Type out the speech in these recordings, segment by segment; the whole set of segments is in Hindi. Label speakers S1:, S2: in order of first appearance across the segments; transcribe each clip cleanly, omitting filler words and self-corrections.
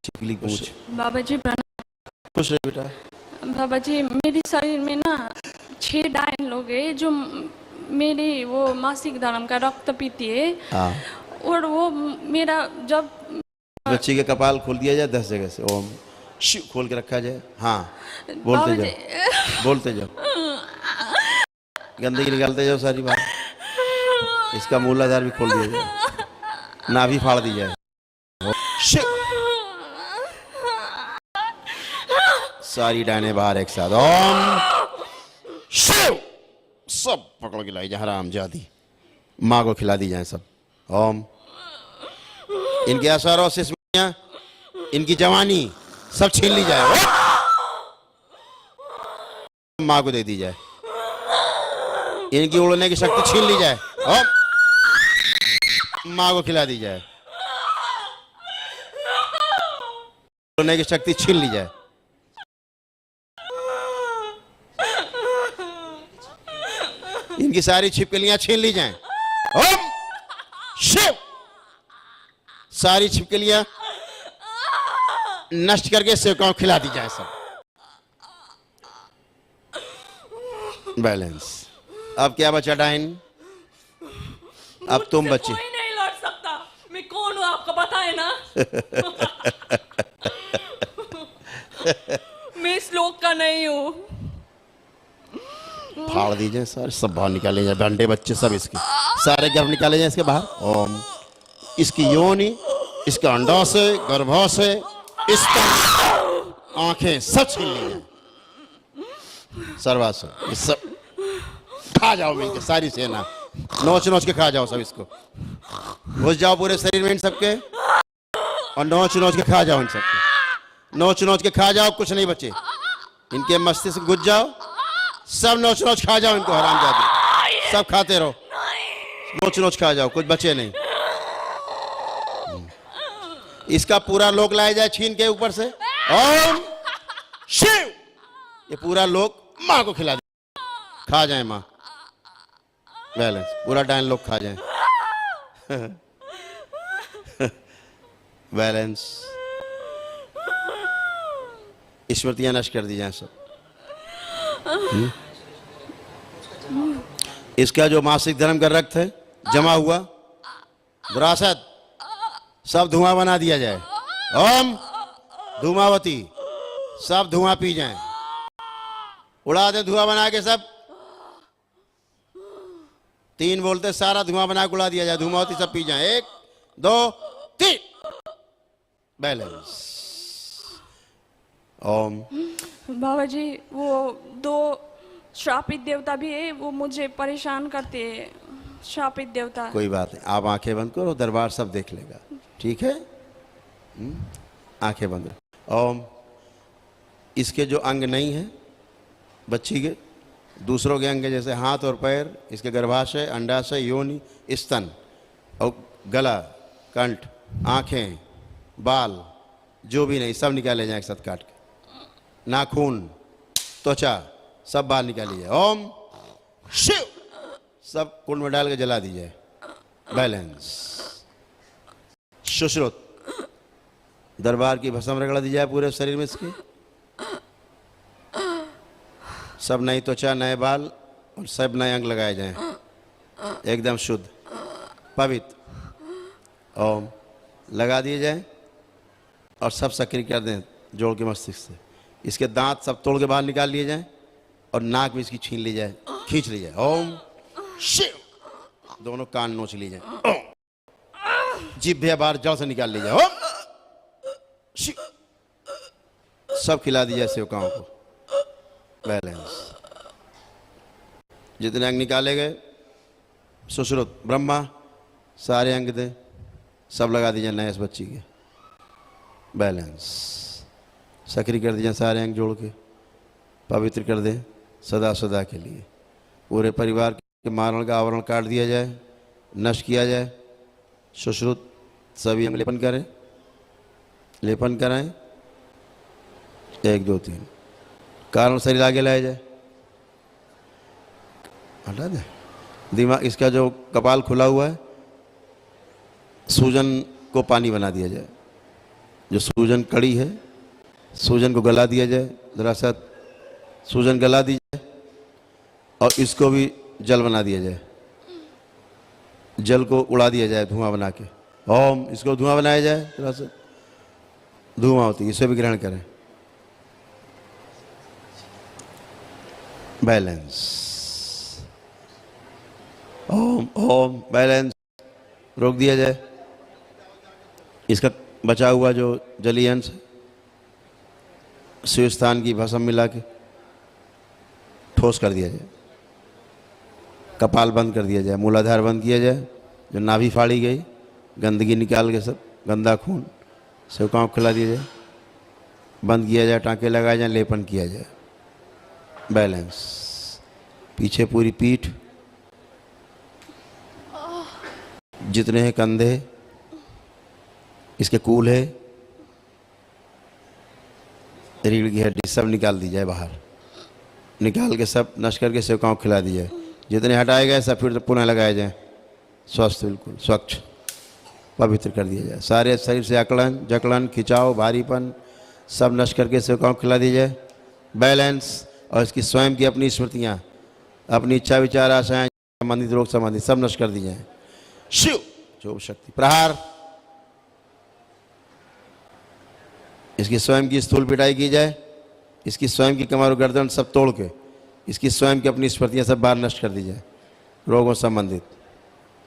S1: छिपकली पूछ।
S2: बाबा जी प्रणाम।
S1: खुश रहे बेटा।
S2: बाबा जी मेरे शरीर में ना 6 डायन लोग हैं जो मेरे वो मासिक धर्म का रक्त पीती है।
S1: हाँ।
S2: और वो मेरा जब
S1: बच्ची के कपाल खोल दिया जाए 10 जगह से, ओम शिव खोल के रखा जाए। हाँ बोलते
S2: बाबा
S1: जाओ, बोलते जाओ, गंदगी निकालते जाओ सारी बात। इसका मूलाधार भी खोल दिया जाए, नाभि फाड़ दी जाए। शिव सारी डायने बाहर एक साथ। ओम शिव सब पकड़ के लाई जाए, हराम जाती माँ को खिला दी जाए सब। ओम इनके असर से इनकी जवानी सब छीन ली जाए, माँ को दे दी जाए। इनकी उड़ने की शक्ति छीन ली जाए, माँ को खिला दी जाए। उड़ने की शक्ति छीन ली जाए। इनकी सारी छिपकलियां छीन ली जाएं। ओम शिव सारी छिपकलियां नष्ट करके सेवकाओं को खिला दी जाए सब। बैलेंस। अब क्या बचा डाइन? अब तुम बचे।
S2: कोई नहीं लड़ सकता। मैं कौन हूँ आपको पता है ना। मैं इस लोक का नहीं हूँ।
S1: फाड़ दीजिए सारे, सब बाहर निकाले जाए, बंडे बच्चे सब इसके सारे गर्भ निकाले जाए इसके बाहर। ओम इसकी योनि, इसका अंडाशय, गर्भाशय, इसका आंखें सब छीन ली जाए। सर्वासु सब खा जाओ मिलके, सारी सेना नोच नोच के खा जाओ सब इसको। घुस जाओ पूरे शरीर में इन सबके और नोच नोच के खा जाओ इन सबके। नोच नोच के खा जाओ, कुछ नहीं बचे। इनके मस्तिष्क घुस जाओ, सब नोच नोच खा जाओ इनको, हरामजादी सब खाते रहो, नोच नोच खा जाओ, कुछ बचे नहीं। इसका पूरा लोक लाया जाए छीन के ऊपर से। ओम शिव ये पूरा लोक माँ को खिला दे, खा जाए माँ। बैलेंस पूरा डायन लोग खा जाए। बैलेंस स्मृतियां नष्ट कर दी जाए सब। इसका जो मासिक धर्म का रक्त है जमा हुआ विरासत सब धुआं बना दिया जाए। ओम धूमावती सब धुआं पी जाए, उड़ा दे धुआं बना के सब। 3 बोलते सारा धुआं बना के उड़ा दिया जाए, धूमावती सब पी जाए। 1 2 3 बैलेंस। ओम
S2: बाबा जी वो 2 श्रापित देवता भी है, वो मुझे परेशान करते हैं। श्रापित देवता।
S1: कोई बात नहीं, आप आंखें बंद करो, दरबार सब देख लेगा, ठीक है। आंखें बंद करो। ओम इसके जो अंग नहीं है बच्ची के, दूसरों के अंग जैसे हाथ और पैर, इसके गर्भाशय, अंडाशय, योनि, स्तन और गला, कंठ, आंखें, बाल, जो भी नहीं सब निकाले जाए एक साथ काट के। नाखून, त्वचा सब बाहर निकाली जाए। ओम शिव सब कुंड में डाल के जला दी जाए। बैलेंस। सुश्रुत दरबार की भस्म रगड़ा दी जाए पूरे शरीर में इसके, सब नई त्वचा, नए बाल और सब नए अंग लगाए जाएं, एकदम शुद्ध पवित्र। ओम लगा दिए जाए और सब सक्रिय कर दें जोड़ के मस्तिष्क से। इसके दांत सब तोड़ के बाहर निकाल लिए जाएं और नाक भी इसकी छीन ली जाए, खींच ली जाए। ओम शिव दोनों कान नोच ली जाए। जिह्वा बाहर जड़ से निकाल ली जाए। ओम शिव सब खिला दी जाए सेवकाओं को। बैलेंस। जितने अंग निकाले गए सुश्रुत ब्रह्मा सारे अंग दे सब लगा दीजिए नए इस बच्ची के। बैलेंस। सक्रिय कर दीजिए सारे अंग जोड़ के, पवित्र कर दें सदा सदा के लिए। पूरे परिवार के मारण का आवरण काट दिया जाए, नष्ट किया जाए। सुश्रुत सभी अंग लेपन करें, लेपन कराएं। 1 2 3 कारण शरीर आगे लाया जाए, हटा दे दिमाग। इसका जो कपाल खुला हुआ है सूजन को पानी बना दिया जाए। जो सूजन कड़ी है, सूजन को गला दिया जाए, जरा सा सूजन गला दी जाए और इसको भी जल बना दिया जाए, जल को उड़ा दिया जाए धुआं बना के। ओम, इसको धुआं बनाया जाए, जरा सा धुआं होती है, इसे भी ग्रहण करें। बैलेंस। ओम ओम बैलेंस। रोक दिया जाए। इसका बचा हुआ जो जलीय अंश है, शिव स्थान की भस्म मिला के ठोस कर दिया जाए। कपाल बंद कर दिया जाए, मूलाधार बंद किया जाए, जो नाभि फाड़ी गई गंदगी निकाल के सब गंदा खून सेवकाओं को खिला दिया जाए, बंद किया जाए, टाँके लगाए जाए, लेपन किया जाए। बैलेंस। पीछे पूरी पीठ, जितने हैं कंधे, इसके कूल्हे, रीढ़ की हड्डी सब निकाल दी जाए बाहर, निकाल के सब नष्ट करके सेवकाओं को खिला दी जाए। जितने हटाए गए सब फिर पुनः लगाए जाए, स्वस्थ, बिल्कुल स्वच्छ, पवित्र कर दिया जाए। सारे शरीर से अकड़न, जकड़न, खिंचाव, भारीपन सब नष्ट करके सेवकाओं को खिला दी जाए। बैलेंस। और इसकी स्वयं की अपनी स्मृतियाँ, अपनी इच्छा, विचार, आशाएं, संबंधित रोग संबंधित सब नष्ट कर दी जाए। शिव जो शक्ति प्रहार। इसकी स्वयं की स्थूल पिटाई की जाए, इसकी स्वयं की कमर और गर्दन सब तोड़ के इसकी स्वयं की अपनी स्मृतियाँ सब बाहर नष्ट कर दी जाए, रोगों संबंधित।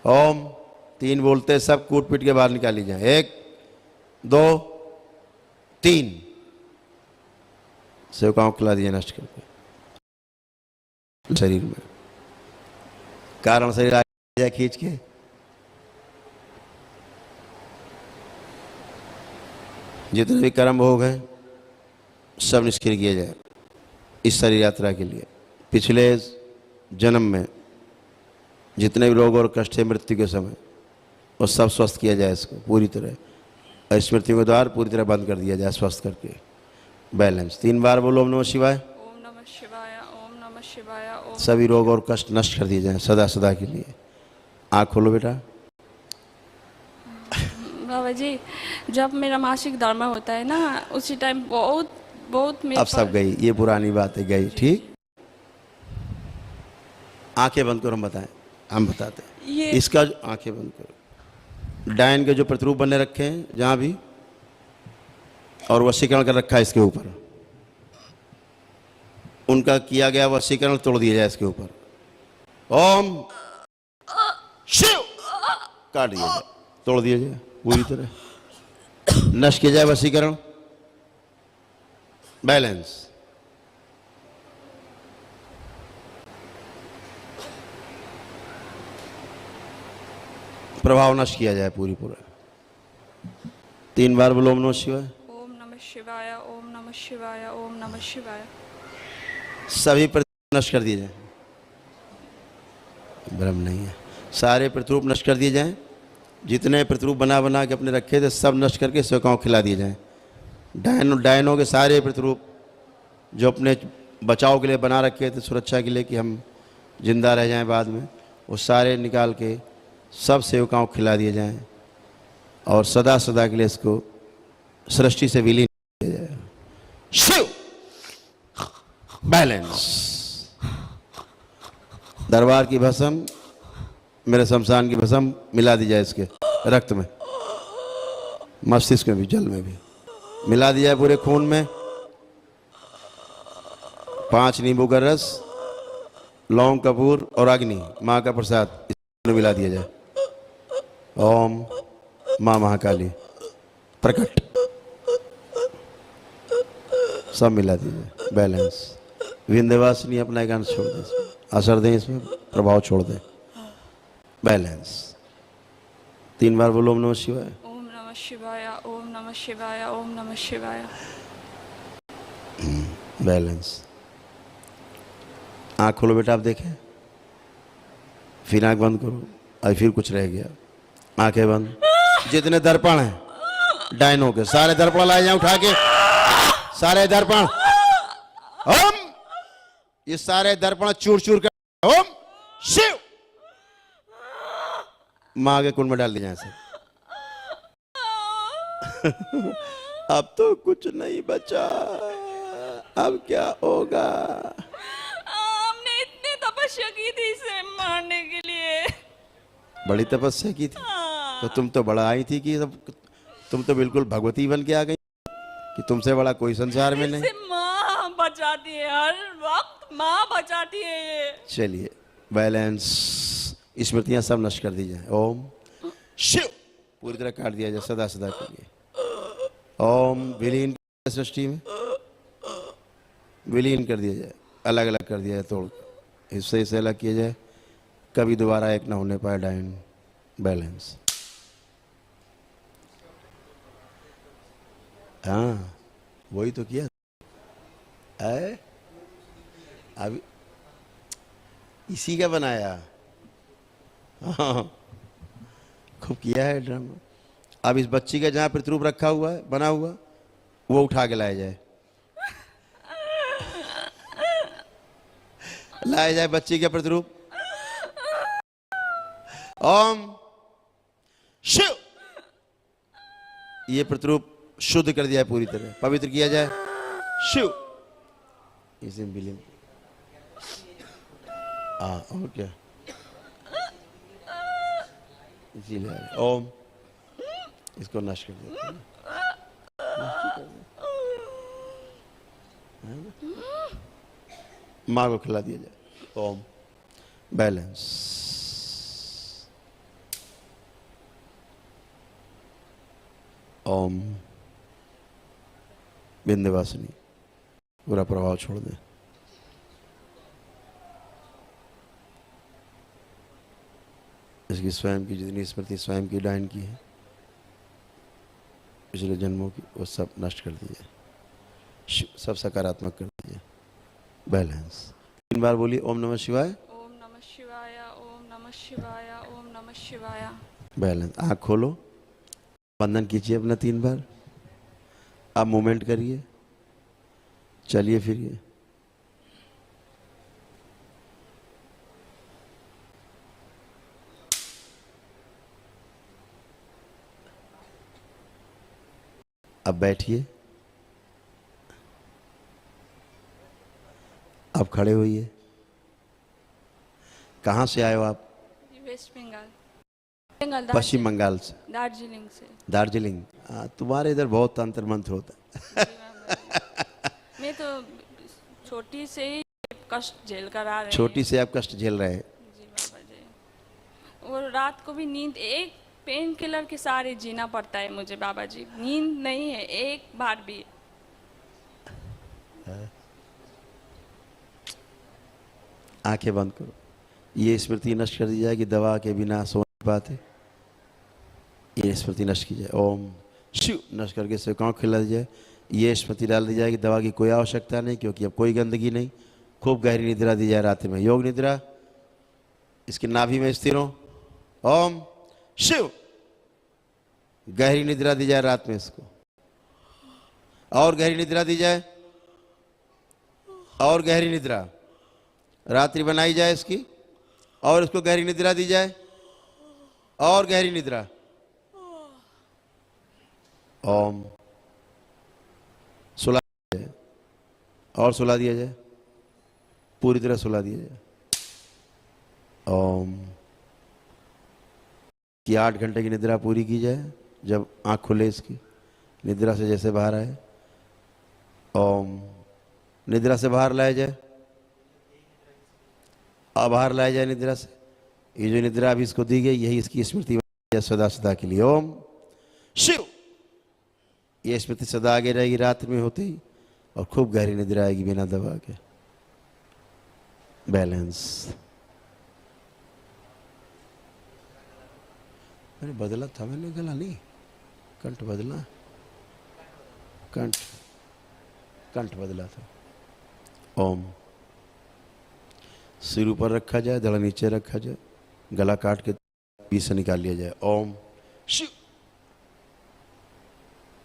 S1: ओम 3 बोलते सब कूट पीट के बाहर निकाली जाए। 1 2 3। सेवकाओं को खिला दिया नष्ट करके शरीर में। कारण शरीर आ जाए खींच के। जितने भी कर्म भोग हैं सब निष्क्रिय किया जाए इस शरीर यात्रा के लिए। पिछले जन्म में जितने भी रोग और कष्ट है मृत्यु के समय, वो सब स्वस्थ किया जाए इसको पूरी तरह, और स्मृतियों के द्वार पूरी तरह बंद कर दिया जाए स्वस्थ करके। बैलेंस। 3 बार बोलो ओम नमः शिवाय।
S2: ओम नमः शिवाय, ओम नमः शिवाय, ओम।
S1: सभी रोग और कष्ट नष्ट कर दिए जाए सदा सदा के लिए। आँख खोलो बेटा।
S2: बाबा जी, जब मेरा मासिक धर्म होता है ना, उसी टाइम बहुत बहुत मेरे
S1: अब सब गई, ये पुरानी बात है, गई। ठीक, आंखें बंद करो, हम बताएं, हम बताते हैं।
S2: ये
S1: इसका जो आंखें बंद करो, डायन के जो प्रतिरूप बने रखे हैं जहां भी, और वशीकरण कर रखा है इसके ऊपर, उनका किया गया वशीकरण तोड़ दिया जाए इसके ऊपर। ओम शिव काट दिया जाए, तोड़ दिया जाए पूरी तरह, नष्ट किया जाए वशीकरण। बैलेंस। प्रभाव नष्ट किया जाए पूरी पूरा। 3 बार बोलो ओम नमः शिवाय।
S2: ओम नमः शिवाय, ओम नमः शिवाय, ओम नमः शिवाय।
S1: सभी प्रतिरूप नष्ट कर दिए जाए, ब्रह्म नहीं है, सारे प्रतिरूप नष्ट कर दिए जाएं। जितने प्रतिरूप बना बना के अपने रखे थे सब नष्ट करके सेवकाओं को खिला दिए जाएं। डायनों के सारे प्रतिरूप जो अपने बचाव के लिए बना रखे थे, सुरक्षा के लिए कि हम जिंदा रह जाएं बाद में, वो सारे निकाल के सब सेवकाओं को खिला दिए जाएं और सदा सदा के लिए इसको सृष्टि से विलीन किया जाए। शिव। बैलेंस। दरबार की भस्म, मेरे शमशान की भस्म मिला दी जाए इसके रक्त में, मस्तिष्क में भी, जल में भी मिला दिया जाए, पूरे खून में। 5 नींबू का रस, लौंग, कपूर और अग्नि, माँ का प्रसाद, इसमें मिला दिया जाए। ओम माँ महाकाली प्रकट, सब मिला दीजिए। बैलेंस। विंध्यवासिनी अपना एक अंश छोड़ दें, असर दें, इसमें प्रभाव छोड़ दें। बैलेंस। 3 बार बोलो ओम नमः शिवाय।
S2: ओम नमः शिवाय, ओम नमः शिवाय, ओम नमः शिवाय।
S1: बैलेंस। आँख खोलो बेटा, आप देखें, फिर आँख बंद करो, अभी फिर कुछ रह गया, आंखें बंद। जितने दर्पण हैं डायनों के, सारे दर्पण लाए जाए उठा के, सारे दर्पण। ओम, ये सारे दर्पण चूर चूर कर ओम शिव माँ के कुंड में डाल दिए जाए। अब तो कुछ नहीं बचा, अब क्या होगा?
S2: हमने इतनी तपस्या की थी इसे मारने के लिए।
S1: बड़ी तपस्या की थी तो तुम तो बड़ा आई थी कि तुम तो बिल्कुल भगवती बन के आ गई कि तुमसे बड़ा कोई संसार में नहीं।
S2: इसे माँ बचाती है, हर वक्त माँ बचाती है ये।
S1: चलिए बैलेंस, स्मृतियां सब नष्ट कर दी जाए। ओम शिव पूरी तरह काट दिया जाए सदा सदा के लिए। ओम विलीन सृष्टि में विलीन कर दिया जाए, अलग अलग कर दिया जाए, तोड़ हिस्से से अलग किया जाए, कभी दोबारा एक ना होने पाए। डाइन बैलेंस। हाँ वही तो किया है अभी, इसी का बनाया। हाँ खूब किया है ड्रामा। अब इस बच्ची का जहाँ प्रतिरूप रखा हुआ है बना हुआ, वो उठा के लाया जाए, लाया जाए बच्ची का प्रतिरूप। ओम शिव, ये प्रतिरूप शुद्ध कर दिया है, पूरी तरह पवित्र किया जाए। शिव इसे बिलिंग और क्या इसीलिए ओम इसको नष्ट कर दिया, माँ को खिला दिया जाए। ओम बैलेंस। ओम विंध्यवासिनी पूरा प्रभाव छोड़ दे। इसकी स्वयं की जितनी स्मृति स्वयं की डायन की है पिछले जन्मों की, वो सब नष्ट कर दीजिए, सब सकारात्मक कर दीजिए। बैलेंस। 3 बार बोलिए ओम नमः शिवाय।
S2: ओम नमः शिवाय, ओम नमः शिवाय, ओम नमः शिवाय।
S1: बैलेंस। आँख खोलो, वंदन कीजिए अपना 3 बार। आप मूवमेंट करिए, चलिए फिरिए। अब बैठिए, अब खड़े होइए। कहाँ से आए हो आप?
S2: वेस्ट बंगाल। बंगाल
S1: पश्चिम बंगाल से,
S2: दार्जिलिंग से।
S1: दार्जिलिंग। तुम्हारे इधर बहुत तंत्र मंत्र होता है।
S2: मैं तो छोटी से ही कष्ट झेल कर आ रही
S1: छोटी से आप कष्ट झेल रहे हैं।
S2: जी बाबा जी। और रात को भी नींद, एक पेन किलर के सहारे जीना पड़ता है मुझे बाबा जी। नींद नहीं है एक बार भी।
S1: आंखें बंद करो। ये स्मृति नष्ट कर दी जाए कि दवा के बिना सो नहीं पाते, ये स्मृति नष्ट की जाए। ओम शिव नष्ट करके सेवकाओं को खिला दी जाए। ये स्मृति डाल दी जाए कि दवा की कोई आवश्यकता नहीं, क्योंकि अब कोई गंदगी नहीं। खूब गहरी निद्रा दी जाए रात में, योग निद्रा। इसकी नाभि में स्थिर हो। ओम शिव गहरी निद्रा दी जाए रात में इसको, और गहरी निद्रा दी जाए, और गहरी निद्रा रात्रि बनाई जाए इसकी, और इसको गहरी निद्रा दी जाए, और गहरी निद्रा। ओम सुला दिया जाए, और सुला दिया जाए, पूरी तरह सुला दिया जाए। ओम कि 8 घंटे की निद्रा पूरी की जाए। जब आंख खुले इसकी, निद्रा से जैसे बाहर आए, ओम निद्रा से बाहर लाया जाए, अब बाहर लाया जाए निद्रा से। ये जो निद्रा अभी इसको दी गई, यही इसकी स्मृति सदा सदा के लिए। ओम शिव ये स्मृति सदा आगे रहेगी रात में होते ही, और खूब गहरी निद्रा आएगी बिना दबा के। बैलेंस। मैंने बदला था, मैंने गला नहीं, कंठ बदला, कंठ बदला था। ओम सिर ऊपर रखा जाए, धड़ नीचे रखा जाए, गला काट के बीच से निकाल लिया जाए। ओम शिव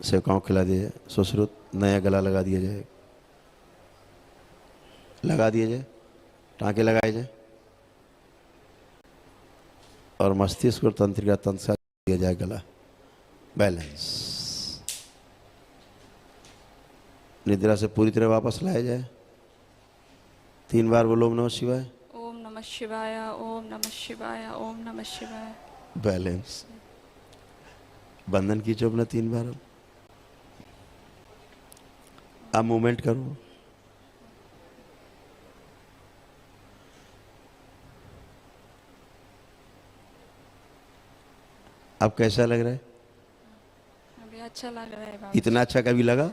S1: सेवकाओं खिला दिया जाए। सुश्रुत नया गला लगा दिया जाए, लगा दिया जाए, टाँके लगाए जाए, और मस्तिष्क और तंत्रिका तंत्र दिया जाए गला। बैलेंस। निद्रा से पूरी तरह वापस लाया जाए। 3 बार बोलो ओम नमः शिवाय।
S2: ओम नमः शिवाय, ओम नमः शिवाय, ओम नमः शिवाय।
S1: बैलेंस। बंधन कीजिए अपना 3 बार। अब मूवमेंट करो। अब कैसा लग रहा है?
S2: अभी अच्छा लग रहा है बाबा।
S1: इतना अच्छा कभी लगा?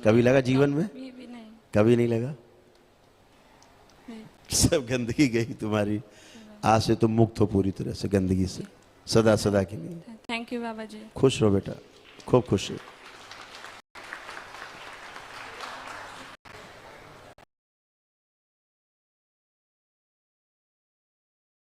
S1: कभी लगा जीवन में?
S2: भी नहीं।
S1: कभी नहीं लगा।
S2: नहीं।
S1: सब गंदगी गई तुम्हारी। आज से तुम मुक्त हो पूरी तरह से गंदगी से, सदा सदा के लिए।
S2: थैंक यू बाबा जी।
S1: खुश रहो बेटा, खूब खुश रहो।